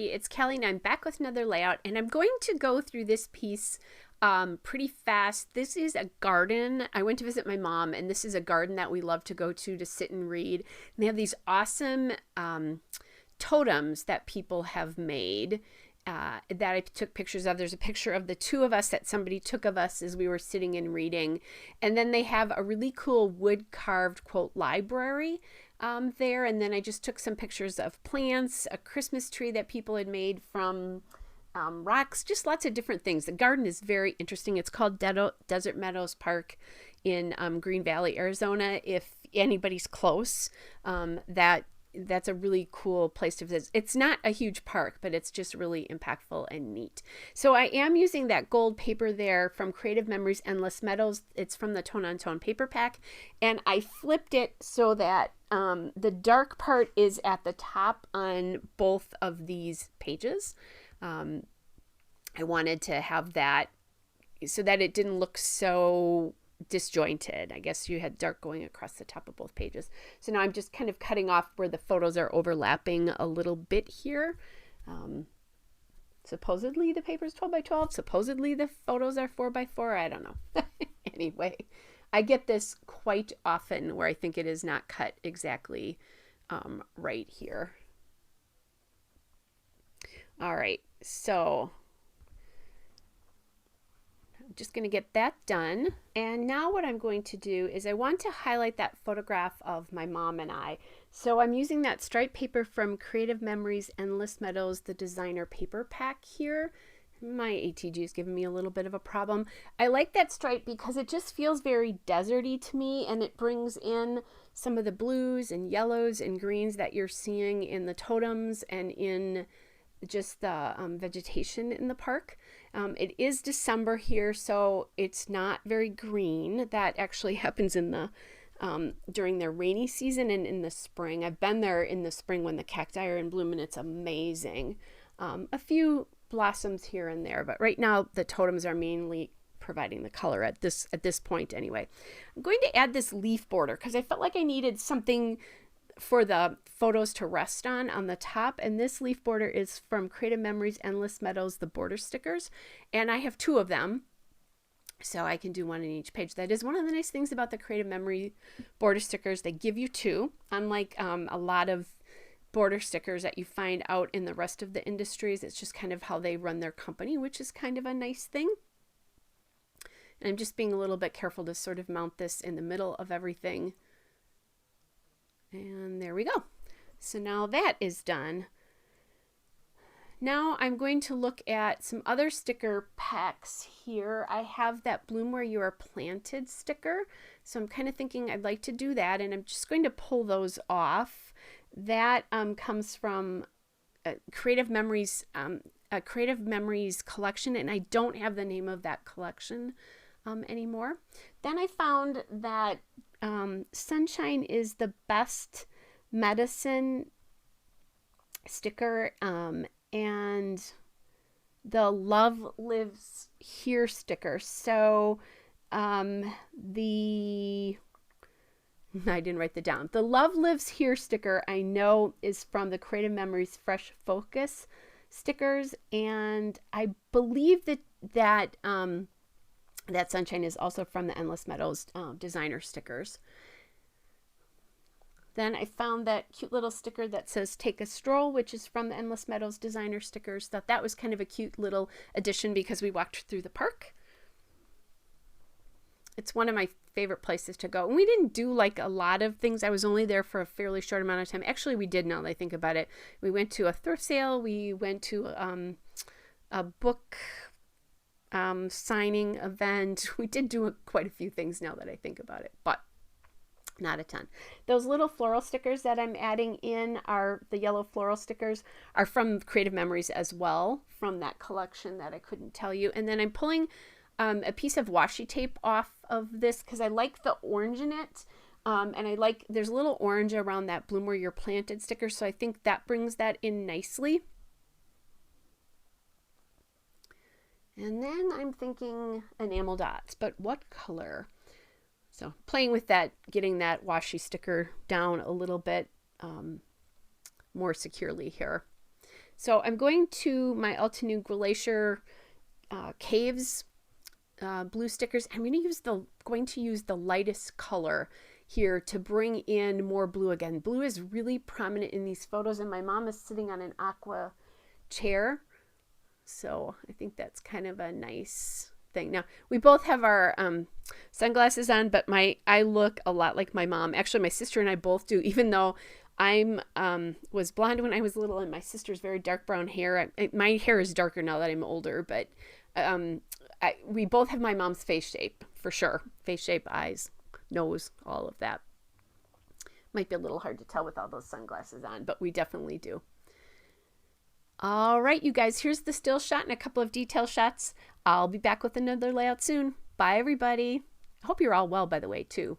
everybody, it's Kelly and I'm back with another layout, and I'm going to go through this piece pretty fast. This is a garden. I went to visit my mom, and this is a garden that we love to go to sit and read. And they have these awesome totems that people have made that I took pictures of. There's a picture of the two of us that somebody took of us as we were sitting and reading. And then they have a really cool wood carved quote library there. And then I just took some pictures of plants, a Christmas tree that people had made from rocks, just lots of different things. The garden is very interesting. It's called Desert Meadows Park in Green Valley, Arizona. If anybody's close, that's a really cool place to visit. It's not a huge park, but it's just really impactful and neat. So I am using that gold paper there from Creative Memories Endless Meadows. It's from the Tone on Tone paper pack. And I flipped it so that the dark part is at the top on both of these pages. I wanted to have that so that it didn't look so disjointed. I guess you had dark going across the top of both pages. So now I'm just kind of cutting off where the photos are overlapping a little bit here. Supposedly the paper is 12 by 12. Supposedly the photos are 4 by 4. I don't know. Anyway, I get this quite often where I think it is not cut exactly right here. All right, so I'm just going to get that done. And now what I'm going to do is I want to highlight that photograph of my mom and I. So I'm using that striped paper from Creative Memories Endless Meadows, the designer paper pack here. My ATG is giving me a little bit of a problem. I like that stripe because it just feels very deserty to me, and it brings in some of the blues and yellows and greens that you're seeing in the totems and in just the vegetation in the park. It is December here, so it's not very green. That actually happens in the during their rainy season and in the spring. I've been there in the spring when the cacti are in bloom, and it's amazing. A few blossoms here and there, but right now the totems are mainly providing the color at this point anyway. I'm going to add this leaf border because I felt like I needed something for the photos to rest on the top, and this leaf border is from Creative Memories Endless Meadows, the border stickers, and I have 2 of them, so I can do one in each page. That is one of the nice things about the Creative Memory border stickers. They give you 2, unlike a lot of border stickers that you find out in the rest of the industries. It's just kind of how they run their company, which is kind of a nice thing. And I'm just being a little bit careful to sort of mount this in the middle of everything. And there we go. So now that is done. Now I'm going to look at some other sticker packs here. I have that Bloom Where You Are Planted sticker. So I'm kind of thinking I'd like to do that, and I'm just going to pull those off. That comes from Creative Memories collection, and I don't have the name of that collection anymore. Then I found that Sunshine is the Best Medicine sticker, and the Love Lives Here sticker. So I didn't write that down. The Love Lives Here sticker I know is from the Creative Memories Fresh Focus stickers, and I believe that Sunshine is also from the Endless Meadows designer stickers. Then I found that cute little sticker that says Take a Stroll, which is from the Endless Meadows designer stickers. Thought that was kind of a cute little addition because we walked through the park. It's one of my favorite places to go. And we didn't do like a lot of things. I was only there for a fairly short amount of time. Actually, we did, now that I think about it. We went to a thrift sale. We went to a book signing event. We did do quite a few things now that I think about it, but not a ton. Those little floral stickers that I'm adding in are the yellow floral stickers are from Creative Memories as well, from that collection that I couldn't tell you. And then I'm pulling a piece of washi tape off of this because I like the orange in it. And I like, there's a little orange around that Bloom Where You're Planted sticker. So I think that brings that in nicely. And then I'm thinking enamel dots, but what color? So playing with that, getting that washi sticker down a little bit more securely here. So I'm going to my Altenew Glacier Caves blue stickers. I'm going to use the lightest color here to bring in more blue again. Blue is really prominent in these photos, and my mom is sitting on an aqua chair. So I think that's kind of a nice thing. Now, we both have our sunglasses on, but I look a lot like my mom. Actually, my sister and I both do, even though I'm was blonde when I was little, and my sister's very dark brown hair. My hair is darker now that I'm older, but we both have my mom's face shape, for sure. Face shape, eyes, nose, all of that. Might be a little hard to tell with all those sunglasses on, but we definitely do. All right, you guys, here's the still shot and a couple of detail shots. I'll be back with another layout soon. Bye, everybody. I hope you're all well, by the way, too.